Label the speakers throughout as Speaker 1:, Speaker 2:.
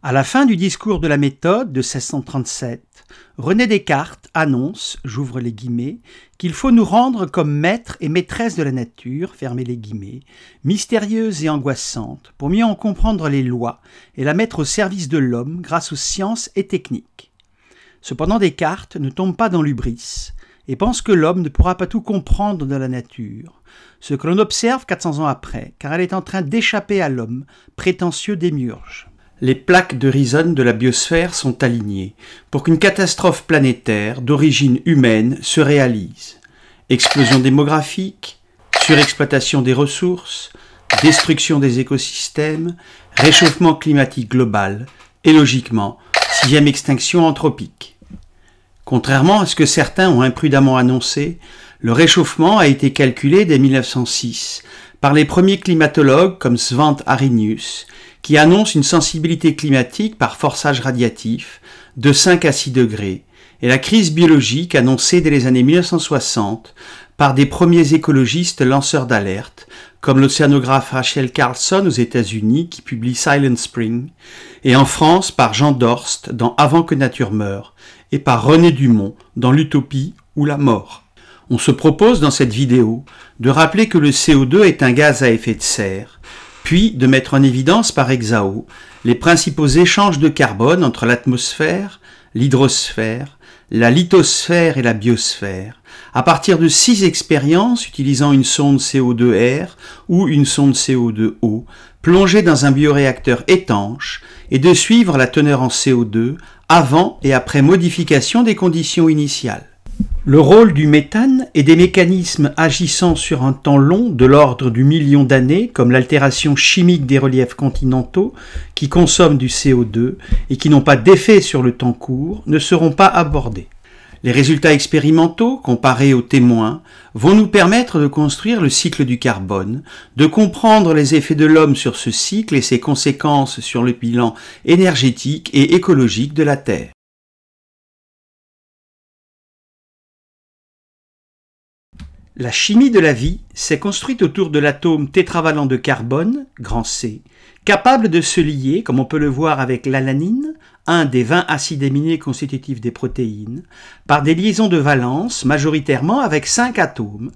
Speaker 1: À la fin du discours de la méthode de 1637, René Descartes annonce, j'ouvre les guillemets, qu'il faut nous rendre comme maîtres et maîtresses de la nature, fermez les guillemets, mystérieuse et angoissante, pour mieux en comprendre les lois et la mettre au service de l'homme grâce aux sciences et techniques. Cependant, Descartes ne tombe pas dans l'hubris et pense que l'homme ne pourra pas tout comprendre de la nature, ce que l'on observe 400 ans après, car elle est en train d'échapper à l'homme, prétentieux démiurge. Les plaques de rhizone de la biosphère sont alignées pour qu'une catastrophe planétaire d'origine humaine se réalise. Explosion démographique, surexploitation des ressources, destruction des écosystèmes, réchauffement climatique global et logiquement, 6e extinction anthropique. Contrairement à ce que certains ont imprudemment annoncé, le réchauffement a été calculé dès 1906 par les premiers climatologues comme Svante Arrhenius, qui annonce une sensibilité climatique par forçage radiatif de 5 à 6 degrés, et la crise biologique annoncée dès les années 1960 par des premiers écologistes lanceurs d'alerte, comme l'océanographe Rachel Carlson aux États-Unis qui publie Silent Spring, et en France par Jean Dorst dans Avant que nature meure, et par René Dumont dans L'Utopie ou la mort. On se propose dans cette vidéo de rappeler que le CO2 est un gaz à effet de serre, puis de mettre en évidence par Exao les principaux échanges de carbone entre l'atmosphère, l'hydrosphère, la lithosphère et la biosphère, à partir de 6 expériences utilisant une sonde CO2R ou une sonde CO2O plongée dans un bioréacteur étanche et de suivre la teneur en CO2 avant et après modification des conditions initiales. Le rôle du méthane et des mécanismes agissant sur un temps long de l'ordre du million d'années, comme l'altération chimique des reliefs continentaux qui consomment du CO2 et qui n'ont pas d'effet sur le temps court, ne seront pas abordés. Les résultats expérimentaux, comparés aux témoins, vont nous permettre de construire le cycle du carbone, de comprendre les effets de l'homme sur ce cycle et ses conséquences sur le bilan énergétique et écologique de la Terre. La chimie de la vie s'est construite autour de l'atome tétravalent de carbone, grand C, capable de se lier, comme on peut le voir avec l'alanine, un des 20 acides aminés constitutifs des protéines, par des liaisons de valence majoritairement avec 5 atomes,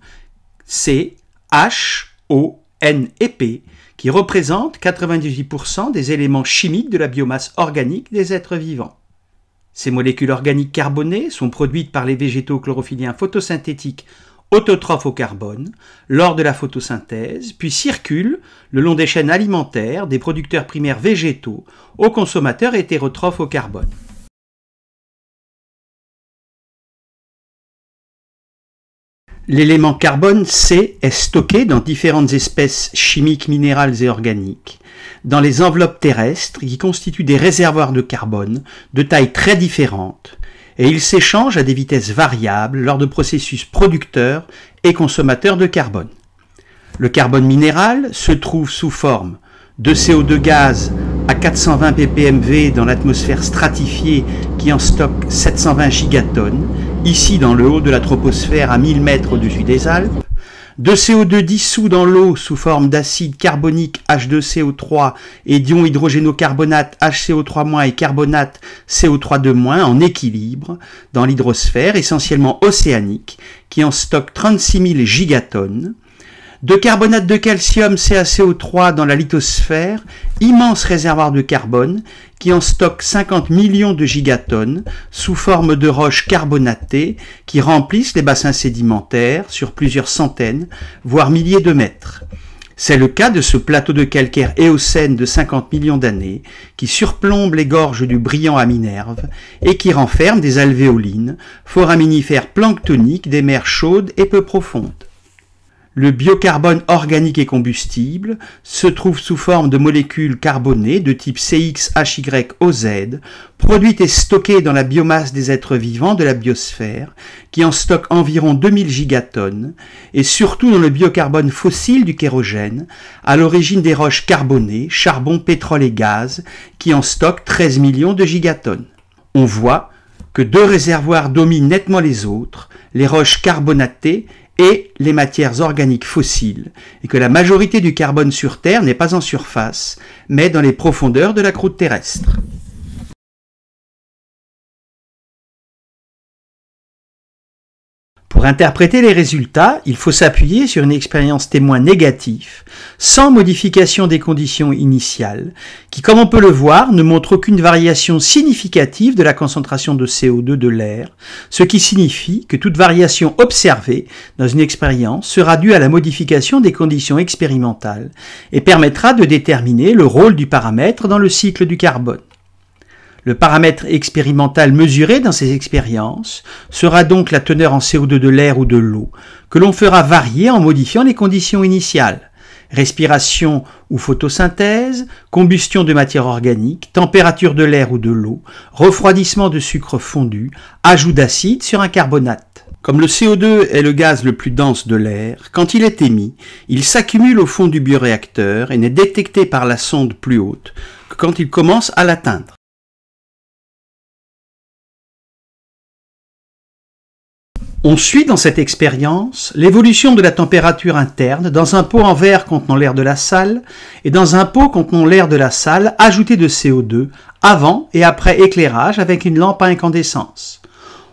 Speaker 1: C, H, O, N et P, qui représentent 98% des éléments chimiques de la biomasse organique des êtres vivants. Ces molécules organiques carbonées sont produites par les végétaux chlorophylliens photosynthétiques autotrophes au carbone lors de la photosynthèse, puis circulent le long des chaînes alimentaires des producteurs primaires végétaux aux consommateurs hétérotrophes au carbone. L'élément carbone C est stocké dans différentes espèces chimiques, minérales et organiques, dans les enveloppes terrestres qui constituent des réservoirs de carbone de tailles très différentes, et il s'échange à des vitesses variables lors de processus producteurs et consommateurs de carbone. Le carbone minéral se trouve sous forme de CO2 gaz à 420 ppmv dans l'atmosphère stratifiée qui en stocke 720 gigatonnes, ici dans le haut de la troposphère à 1000 mètres au-dessus des Alpes, de CO2 dissous dans l'eau sous forme d'acide carbonique H2CO3 et d'ion hydrogénocarbonate HCO3- et carbonate CO3- en équilibre dans l'hydrosphère, essentiellement océanique, qui en stocke 36 000 gigatonnes, de carbonate de calcium CaCO3 dans la lithosphère, immense réservoir de carbone qui en stocke 50 millions de gigatonnes sous forme de roches carbonatées qui remplissent les bassins sédimentaires sur plusieurs centaines, voire milliers de mètres. C'est le cas de ce plateau de calcaire éocène de 50 millions d'années qui surplombe les gorges du brillant à Minerve et qui renferme des alvéolines, foraminifères planctoniques des mers chaudes et peu profondes. Le biocarbone organique et combustible se trouve sous forme de molécules carbonées de type CXHYOZ, produites et stockées dans la biomasse des êtres vivants de la biosphère, qui en stocke environ 2000 gigatonnes, et surtout dans le biocarbone fossile du kérogène, à l'origine des roches carbonées, charbon, pétrole et gaz, qui en stockent 13 millions de gigatonnes. On voit que deux réservoirs dominent nettement les autres, les roches carbonatées et les matières organiques fossiles, et que la majorité du carbone sur Terre n'est pas en surface, mais dans les profondeurs de la croûte terrestre. Pour interpréter les résultats, il faut s'appuyer sur une expérience témoin négative, sans modification des conditions initiales, qui, comme on peut le voir, ne montre aucune variation significative de la concentration de CO2 de l'air, ce qui signifie que toute variation observée dans une expérience sera due à la modification des conditions expérimentales et permettra de déterminer le rôle du paramètre dans le cycle du carbone. Le paramètre expérimental mesuré dans ces expériences sera donc la teneur en CO2 de l'air ou de l'eau, que l'on fera varier en modifiant les conditions initiales. Respiration ou photosynthèse, combustion de matière organique, température de l'air ou de l'eau, refroidissement de sucre fondu, ajout d'acide sur un carbonate. Comme le CO2 est le gaz le plus dense de l'air, quand il est émis, il s'accumule au fond du bioréacteur et n'est détecté par la sonde plus haute que quand il commence à l'atteindre. On suit dans cette expérience l'évolution de la température interne dans un pot en verre contenant l'air de la salle et dans un pot contenant l'air de la salle ajouté de CO2 avant et après éclairage avec une lampe à incandescence.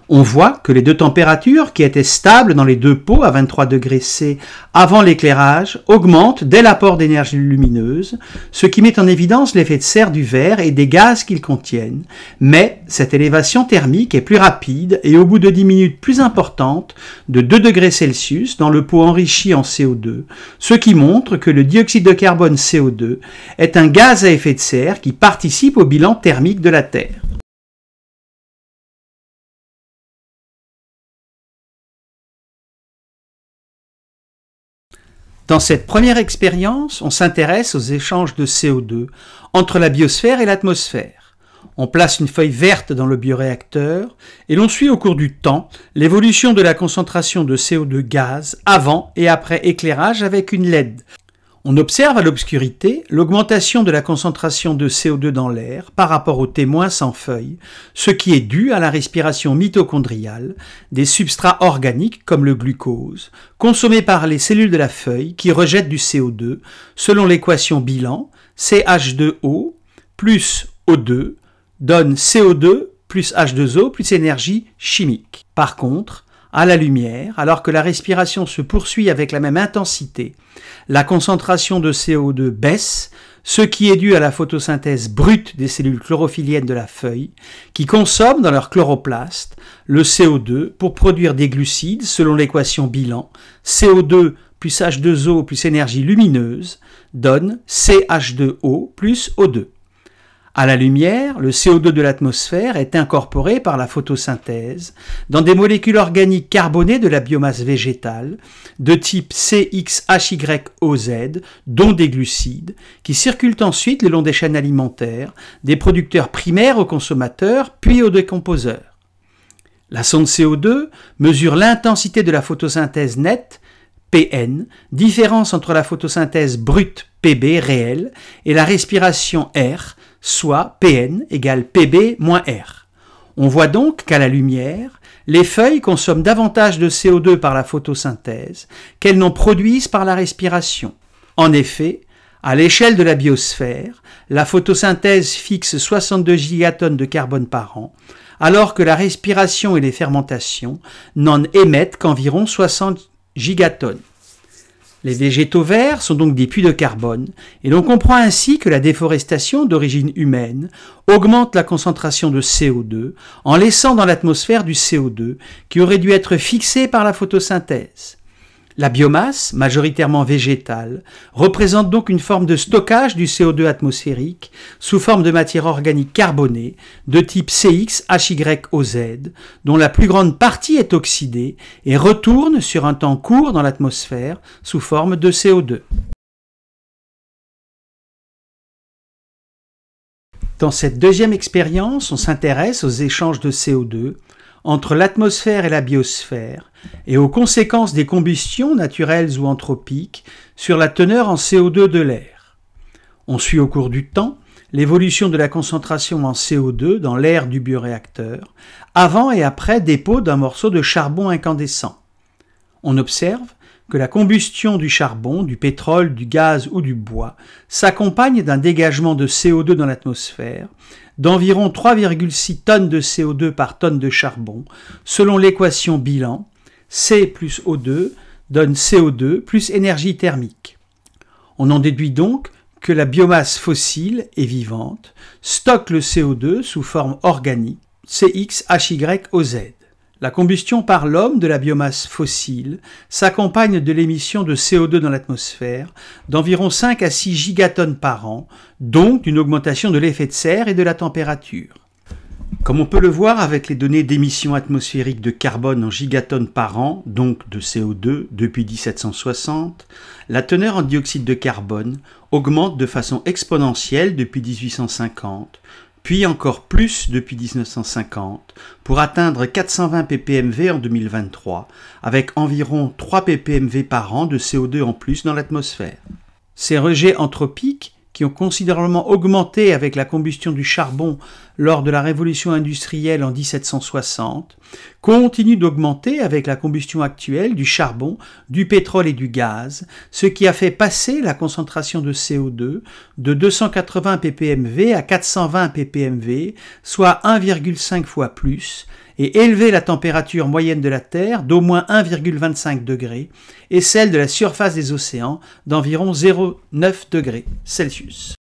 Speaker 1: On voit que les deux températures, qui étaient stables dans les deux pots à 23 degrés C avant l'éclairage, augmentent dès l'apport d'énergie lumineuse, ce qui met en évidence l'effet de serre du verre et des gaz qu'ils contiennent, mais cette élévation thermique est plus rapide et au bout de 10 minutes plus importante, de 2 degrés Celsius dans le pot enrichi en CO2, ce qui montre que le dioxyde de carbone CO2 est un gaz à effet de serre qui participe au bilan thermique de la Terre. Dans cette première expérience, on s'intéresse aux échanges de CO2 entre la biosphère et l'atmosphère. On place une feuille verte dans le bioréacteur et l'on suit au cours du temps l'évolution de la concentration de CO2 gaz avant et après éclairage avec une LED. On observe à l'obscurité l'augmentation de la concentration de CO2 dans l'air par rapport aux témoins sans feuilles, ce qui est dû à la respiration mitochondriale des substrats organiques comme le glucose, consommés par les cellules de la feuille qui rejettent du CO2 selon l'équation bilan CH2O plus O2 donne CO2 plus H2O plus énergie chimique. Par contre, à la lumière, alors que la respiration se poursuit avec la même intensité, la concentration de CO2 baisse, ce qui est dû à la photosynthèse brute des cellules chlorophylliennes de la feuille, qui consomment dans leur chloroplastes le CO2 pour produire des glucides selon l'équation bilan CO2 plus H2O plus énergie lumineuse donne CH2O plus O2. À la lumière, le CO2 de l'atmosphère est incorporé par la photosynthèse dans des molécules organiques carbonées de la biomasse végétale de type CXHYOZ, dont des glucides, qui circulent ensuite le long des chaînes alimentaires, des producteurs primaires aux consommateurs, puis aux décomposeurs. La sonde CO2 mesure l'intensité de la photosynthèse nette, PN, différence entre la photosynthèse brute, PB, réelle, et la respiration R, soit Pn égale Pb moins R. On voit donc qu'à la lumière, les feuilles consomment davantage de CO2 par la photosynthèse qu'elles n'en produisent par la respiration. En effet, à l'échelle de la biosphère, la photosynthèse fixe 62 gigatonnes de carbone par an, alors que la respiration et les fermentations n'en émettent qu'environ 60 gigatonnes. Les végétaux verts sont donc des puits de carbone, et l'on comprend ainsi que la déforestation d'origine humaine augmente la concentration de CO2 en laissant dans l'atmosphère du CO2 qui aurait dû être fixé par la photosynthèse. La biomasse, majoritairement végétale, représente donc une forme de stockage du CO2 atmosphérique sous forme de matière organique carbonée de type CXHYOZ, dont la plus grande partie est oxydée et retourne sur un temps court dans l'atmosphère sous forme de CO2. Dans cette deuxième expérience, on s'intéresse aux échanges de CO2 entre l'atmosphère et la biosphère et aux conséquences des combustions naturelles ou anthropiques sur la teneur en CO2 de l'air. On suit au cours du temps l'évolution de la concentration en CO2 dans l'air du bioréacteur avant et après dépôt d'un morceau de charbon incandescent. On observe que la combustion du charbon, du pétrole, du gaz ou du bois s'accompagne d'un dégagement de CO2 dans l'atmosphère d'environ 3,6 tonnes de CO2 par tonne de charbon, selon l'équation bilan C plus O2 donne CO2 plus énergie thermique. On en déduit donc que la biomasse fossile et vivante stocke le CO2 sous forme organique, CXHYOZ. La combustion par l'homme de la biomasse fossile s'accompagne de l'émission de CO2 dans l'atmosphère d'environ 5 à 6 gigatonnes par an, donc d'une augmentation de l'effet de serre et de la température. Comme on peut le voir avec les données d'émissions atmosphériques de carbone en gigatonnes par an, donc de CO2 depuis 1760, la teneur en dioxyde de carbone augmente de façon exponentielle depuis 1850, puis encore plus depuis 1950, pour atteindre 420 ppmv en 2023, avec environ 3 ppmv par an de CO2 en plus dans l'atmosphère. Ces rejets anthropiques, qui ont considérablement augmenté avec la combustion du charbon lors de la révolution industrielle en 1760, continuent d'augmenter avec la combustion actuelle du charbon, du pétrole et du gaz, ce qui a fait passer la concentration de CO2 de 280 ppmv à 420 ppmv, soit 1,5 fois plus, et élever la température moyenne de la Terre d'au moins 1,25 degrés et celle de la surface des océans d'environ 0,9 degrés Celsius.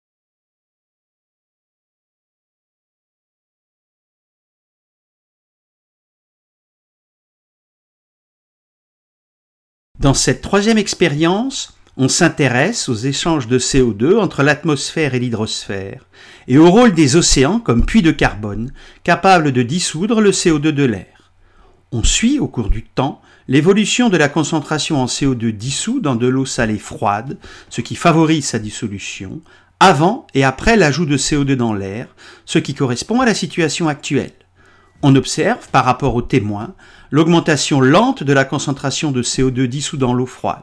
Speaker 1: Dans cette troisième expérience, on s'intéresse aux échanges de CO2 entre l'atmosphère et l'hydrosphère, et au rôle des océans comme puits de carbone, capables de dissoudre le CO2 de l'air. On suit au cours du temps l'évolution de la concentration en CO2 dissous dans de l'eau salée froide, ce qui favorise sa dissolution, avant et après l'ajout de CO2 dans l'air, ce qui correspond à la situation actuelle. On observe, par rapport aux témoins, l'augmentation lente de la concentration de CO2 dissous dans l'eau froide.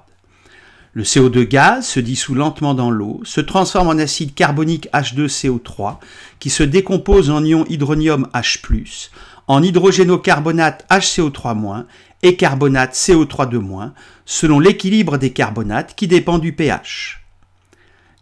Speaker 1: Le CO2 gaz se dissout lentement dans l'eau, se transforme en acide carbonique H2CO3 qui se décompose en ion hydronium H+, en hydrogénocarbonate HCO3- et carbonate CO3- selon l'équilibre des carbonates qui dépend du pH.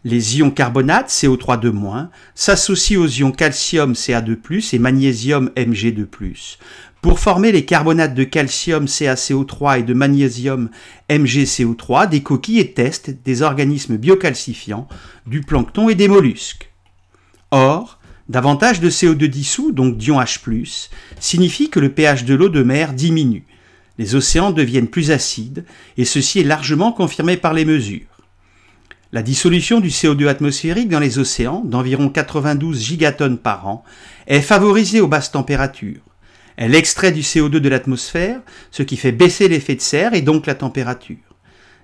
Speaker 1: Les ions carbonates CO3- s'associent aux ions calcium Ca2+, et magnésium Mg2+, pour former les carbonates de calcium CaCO3 et de magnésium MgCO3 des coquilles et testes des organismes biocalcifiants, du plancton et des mollusques. Or, davantage de CO2 dissous, donc d'ions H+, signifie que le pH de l'eau de mer diminue. Les océans deviennent plus acides, et ceci est largement confirmé par les mesures. La dissolution du CO2 atmosphérique dans les océans, d'environ 92 gigatonnes par an, est favorisée aux basses températures. Elle extrait du CO2 de l'atmosphère, ce qui fait baisser l'effet de serre et donc la température.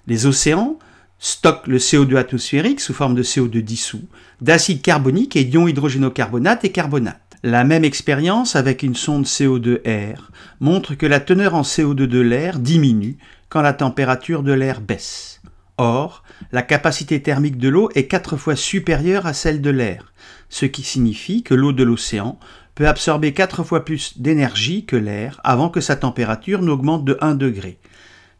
Speaker 1: Les océans stockent le CO2 atmosphérique sous forme de CO2 dissous, d'acide carbonique et d'ions hydrogénocarbonate et carbonate. La même expérience avec une sonde CO2-air montre que la teneur en CO2 de l'air diminue quand la température de l'air baisse. Or, la capacité thermique de l'eau est 4 fois supérieure à celle de l'air, ce qui signifie que l'eau de l'océan peut absorber 4 fois plus d'énergie que l'air avant que sa température n'augmente de 1 degré.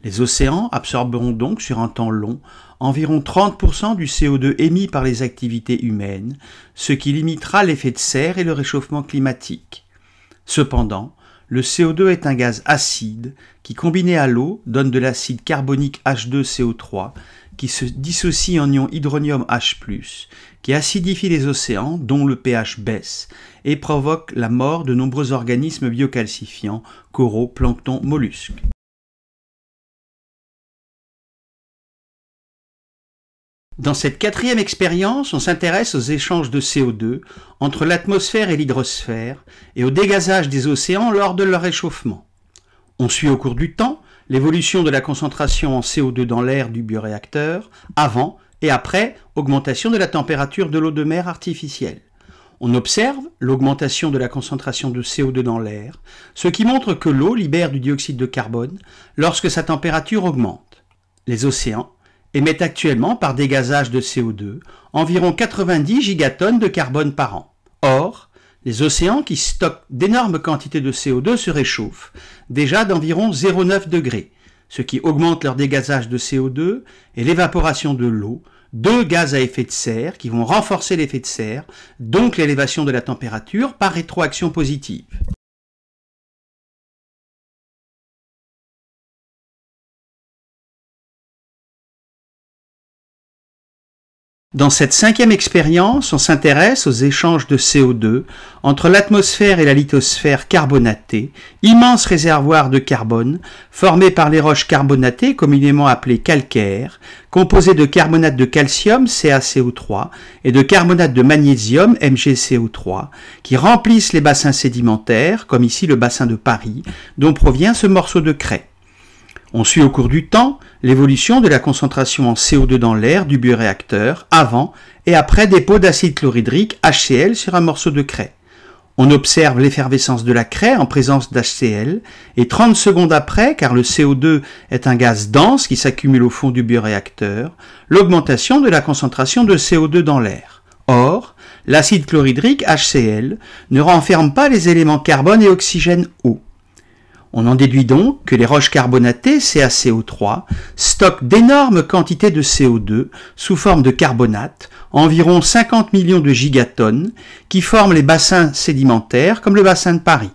Speaker 1: Les océans absorberont donc sur un temps long environ 30% du CO2 émis par les activités humaines, ce qui limitera l'effet de serre et le réchauffement climatique. Cependant, le CO2 est un gaz acide qui, combiné à l'eau, donne de l'acide carbonique H2CO3 qui se dissocie en ion hydronium H+, qui acidifie les océans dont le pH baisse et provoque la mort de nombreux organismes biocalcifiants, coraux, plancton, mollusques. Dans cette quatrième expérience, on s'intéresse aux échanges de CO2 entre l'atmosphère et l'hydrosphère et au dégazage des océans lors de leur réchauffement. On suit au cours du temps l'évolution de la concentration en CO2 dans l'air du bioréacteur avant et après augmentation de la température de l'eau de mer artificielle. On observe l'augmentation de la concentration de CO2 dans l'air, ce qui montre que l'eau libère du dioxyde de carbone lorsque sa température augmente. Les océans émettent actuellement par dégazage de CO2 environ 90 gigatonnes de carbone par an. Or, les océans qui stockent d'énormes quantités de CO2 se réchauffent, déjà d'environ 0,9 degrés, ce qui augmente leur dégazage de CO2 et l'évaporation de l'eau, deux gaz à effet de serre qui vont renforcer l'effet de serre, donc l'élévation de la température par rétroaction positive. Dans cette 5e expérience, on s'intéresse aux échanges de CO2 entre l'atmosphère et la lithosphère carbonatée, immense réservoir de carbone formé par les roches carbonatées communément appelées calcaires, composées de carbonate de calcium CaCO3 et de carbonate de magnésium MgCO3, qui remplissent les bassins sédimentaires, comme ici le bassin de Paris, dont provient ce morceau de craie. On suit au cours du temps l'évolution de la concentration en CO2 dans l'air du bioréacteur avant et après dépôt d'acide chlorhydrique HCl sur un morceau de craie. On observe l'effervescence de la craie en présence d'HCl et 30 secondes après, car le CO2 est un gaz dense qui s'accumule au fond du bioréacteur, l'augmentation de la concentration de CO2 dans l'air. Or, l'acide chlorhydrique HCl ne renferme pas les éléments carbone et oxygène O. On en déduit donc que les roches carbonatées CaCO3 stockent d'énormes quantités de CO2 sous forme de carbonate, environ 50 millions de gigatonnes, qui forment les bassins sédimentaires comme le bassin de Paris.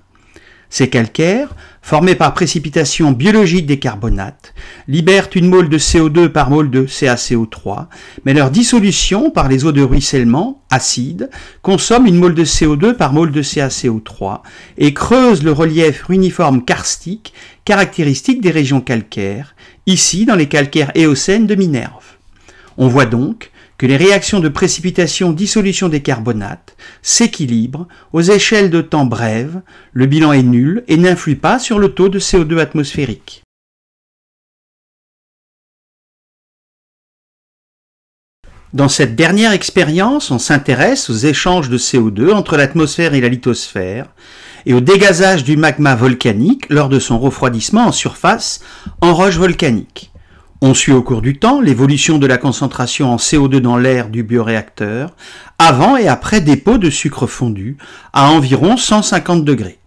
Speaker 1: Ces calcaires, formés par précipitation biologique des carbonates, libèrent une mole de CO2 par mole de CaCO3, mais leur dissolution par les eaux de ruissellement, acides, consomme une mole de CO2 par mole de CaCO3 et creuse le relief uniforme karstique caractéristique des régions calcaires, ici dans les calcaires éocènes de Minerve. On voit donc que les réactions de précipitation-dissolution des carbonates s'équilibrent aux échelles de temps brèves, le bilan est nul et n'influe pas sur le taux de CO2 atmosphérique. Dans cette dernière expérience, on s'intéresse aux échanges de CO2 entre l'atmosphère et la lithosphère et au dégazage du magma volcanique lors de son refroidissement en surface en roche volcanique. On suit au cours du temps l'évolution de la concentration en CO2 dans l'air du bioréacteur avant et après dépôt de sucre fondu à environ 150 degrés.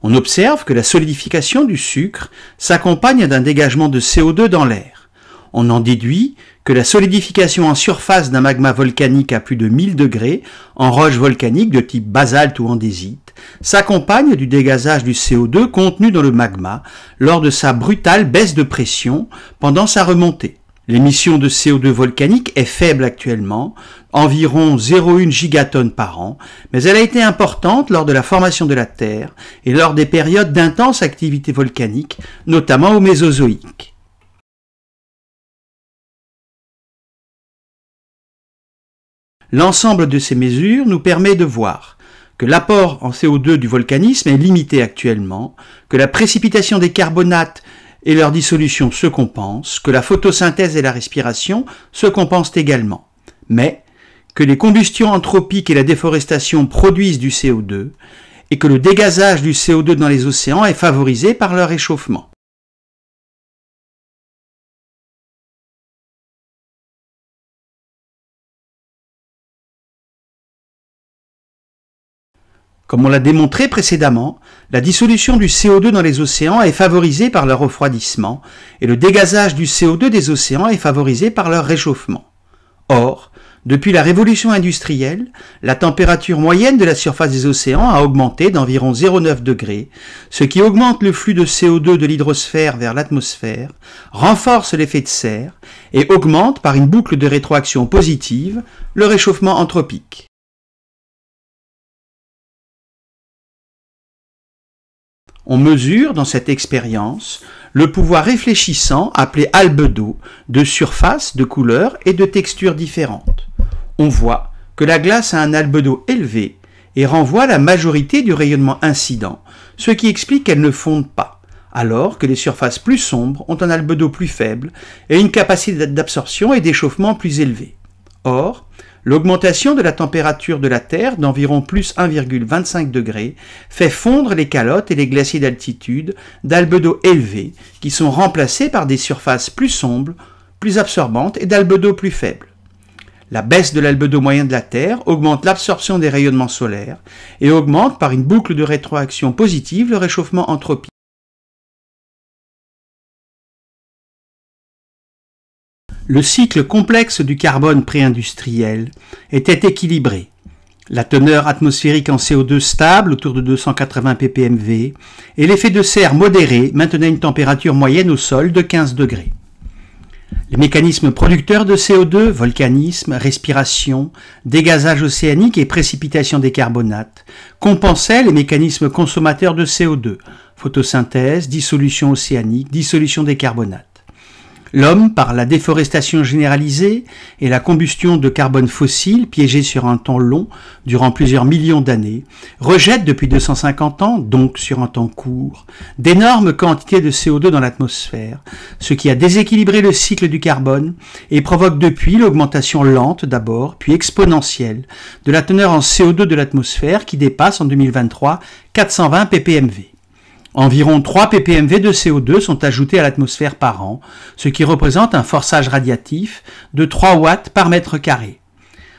Speaker 1: On observe que la solidification du sucre s'accompagne d'un dégagement de CO2 dans l'air. On en déduit que la solidification en surface d'un magma volcanique à plus de 1000 degrés en roche volcanique de type basalte ou andésite s'accompagne du dégazage du CO2 contenu dans le magma lors de sa brutale baisse de pression pendant sa remontée. L'émission de CO2 volcanique est faible actuellement, environ 0,1 gigatonnes par an, mais elle a été importante lors de la formation de la Terre et lors des périodes d'intense activité volcanique, notamment au Mésozoïque. L'ensemble de ces mesures nous permet de voir que l'apport en CO2 du volcanisme est limité actuellement, que la précipitation des carbonates et leur dissolution se compensent, que la photosynthèse et la respiration se compensent également, mais que les combustions anthropiques et la déforestation produisent du CO2 et que le dégazage du CO2 dans les océans est favorisé par leur réchauffement. Comme on l'a démontré précédemment, la dissolution du CO2 dans les océans est favorisée par leur refroidissement et le dégazage du CO2 des océans est favorisé par leur réchauffement. Or, depuis la révolution industrielle, la température moyenne de la surface des océans a augmenté d'environ 0,9 degrés, ce qui augmente le flux de CO2 de l'hydrosphère vers l'atmosphère, renforce l'effet de serre et augmente par une boucle de rétroaction positive le réchauffement anthropique. On mesure dans cette expérience le pouvoir réfléchissant appelé albédo de surface, de couleurs et de textures différentes. On voit que la glace a un albédo élevé et renvoie la majorité du rayonnement incident, ce qui explique qu'elle ne fonde pas, alors que les surfaces plus sombres ont un albédo plus faible et une capacité d'absorption et d'échauffement plus élevée. Or, l'augmentation de la température de la Terre d'environ plus 1,25 degrés fait fondre les calottes et les glaciers d'altitude d'albédo élevé qui sont remplacés par des surfaces plus sombres, plus absorbantes et d'albédo plus faibles. La baisse de l'albédo moyen de la Terre augmente l'absorption des rayonnements solaires et augmente par une boucle de rétroaction positive le réchauffement anthropique. Le cycle complexe du carbone pré-industriel était équilibré. La teneur atmosphérique en CO2 stable autour de 280 ppmv et l'effet de serre modéré maintenait une température moyenne au sol de 15 degrés. Les mécanismes producteurs de CO2, volcanisme, respiration, dégazage océanique et précipitation des carbonates, compensaient les mécanismes consommateurs de CO2, photosynthèse, dissolution océanique, dissolution des carbonates. L'homme, par la déforestation généralisée et la combustion de carbone fossile piégé sur un temps long, durant plusieurs millions d'années, rejette depuis 250 ans, donc sur un temps court, d'énormes quantités de CO2 dans l'atmosphère, ce qui a déséquilibré le cycle du carbone et provoque depuis l'augmentation lente d'abord, puis exponentielle, de la teneur en CO2 de l'atmosphère qui dépasse en 2023 420 ppmv. Environ 3 ppmv de CO2 sont ajoutés à l'atmosphère par an, ce qui représente un forçage radiatif de 3 watts par mètre carré.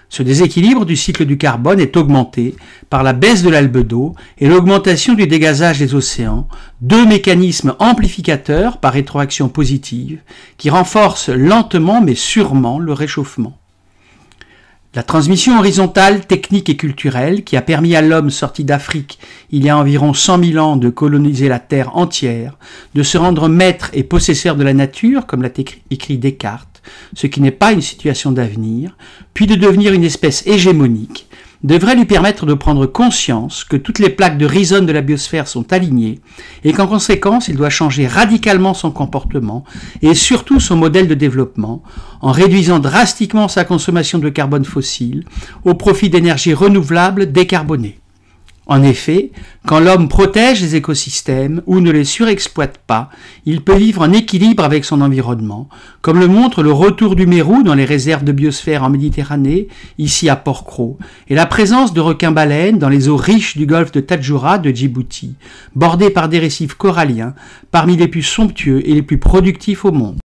Speaker 1: Ce déséquilibre du cycle du carbone est augmenté par la baisse de l'albédo et l'augmentation du dégazage des océans, deux mécanismes amplificateurs par rétroaction positive qui renforcent lentement mais sûrement le réchauffement. La transmission horizontale, technique et culturelle qui a permis à l'homme sorti d'Afrique il y a environ 100 000 ans de coloniser la Terre entière, de se rendre maître et possesseur de la nature, comme l'a écrit Descartes, ce qui n'est pas une situation d'avenir, puis de devenir une espèce hégémonique, devrait lui permettre de prendre conscience que toutes les plaques de rhizome de la biosphère sont alignées et qu'en conséquence il doit changer radicalement son comportement et surtout son modèle de développement en réduisant drastiquement sa consommation de carbone fossile au profit d'énergies renouvelables décarbonées. En effet, quand l'homme protège les écosystèmes ou ne les surexploite pas, il peut vivre en équilibre avec son environnement, comme le montre le retour du mérou dans les réserves de biosphère en Méditerranée, ici à Port-Cros, et la présence de requins-baleines dans les eaux riches du golfe de Tadjoura de Djibouti, bordées par des récifs coralliens, parmi les plus somptueux et les plus productifs au monde.